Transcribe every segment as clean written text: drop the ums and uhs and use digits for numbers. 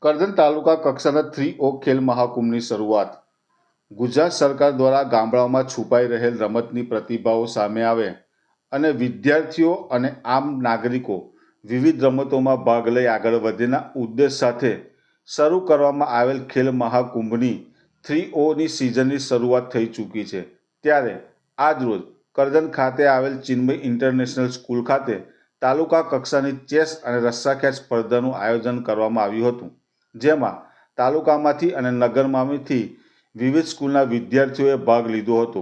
કરજણ તાલુકા કક્ષાના 3O ખેલ મહાકુંભની શરૂઆત. ગુજરાત સરકાર દ્વારા ગામડાઓમાં છુપાઈ રહેલ રમતની પ્રતિભાઓ સામે આવે અને વિદ્યાર્થીઓ અને આમ નાગરિકો વિવિધ રમતોમાં ભાગ લઈ આગળ વધેના ઉદ્દેશ સાથે શરૂ કરવામાં આવેલ ખેલ મહાકુંભની 3Oની સિઝનની શરૂઆત થઈ ચૂકી છે. ત્યારે આજરોજ કરજણ ખાતે આવેલ ચિન્મય ઇન્ટરનેશનલ સ્કૂલ ખાતે તાલુકા કક્ષાની ચેસ અને રસ્સાખેંચ સ્પર્ધાનું આયોજન કરવામાં આવ્યું હતું, જેમાં તાલુકામાંથી અને નગરમાંથી વિવિધ સ્કૂલના વિદ્યાર્થીઓએ ભાગ લીધો હતો.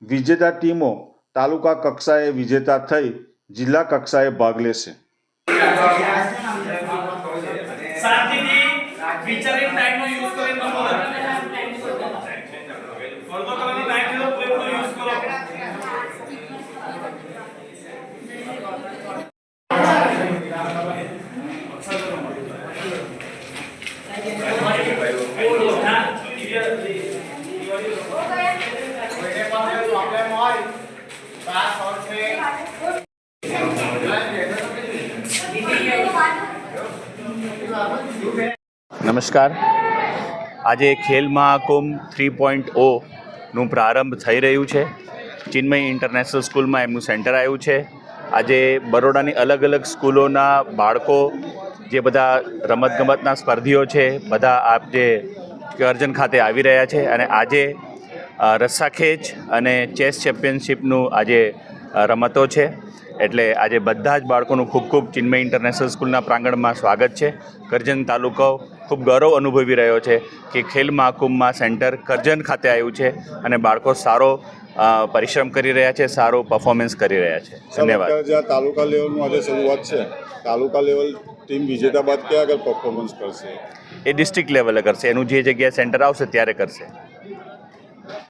વિજેતા ટીમો તાલુકા કક્ષાએ વિજેતા થઈ જિલ્લા કક્ષાએ ભાગ લેશે. નમસ્કાર. આજે ખેલ મહાકુંભ 3.0નું પ્રારંભ થઈ રહ્યું છે. ચિન્મય ઇન્ટરનેશનલ સ્કૂલમાં એમનું સેન્ટર આવ્યું છે. આજે બરોડાની અલગ અલગ સ્કૂલોના બાળકો જે બધા રમતગમતના સ્પર્ધીઓ છે, બધા આપ જે કરજણ ખાતે આવી રહ્યા છે અને આજે રસ્સાખેંચ અને ચેસ ચેમ્પિયનશિપનું આજે રમતો છે. એટલે આજે બધા જ બાળકોનું ખૂબ ખૂબ ચિન્મય ઇન્ટરનેશનલ સ્કૂલના પ્રાંગણમાં સ્વાગત છે. કરજણ તાલુકો ખૂબ ગૌરવ અનુભવી રહ્યો છે કે ખેલ મહાકુંભમાં સેન્ટર કરજણ ખાતે આવ્યું છે અને બાળકો સારો પરિશ્રમ કરી રહ્યા છે, સારું પરફોર્મન્સ કરી રહ્યા છે. ધન્યવાદ. જ્યાં તાલુકા લેવલનું આજે શરૂઆત છે, તાલુકા લેવલ ટીમ વિજેતા બાદ ક્યાં આગળ પરફોર્મન્સ કરશે? એ ડિસ્ટ્રિક્ટ લેવલે કરશે. એનું જે જગ્યાએ સેન્ટર આવશે ત્યારે કરશે.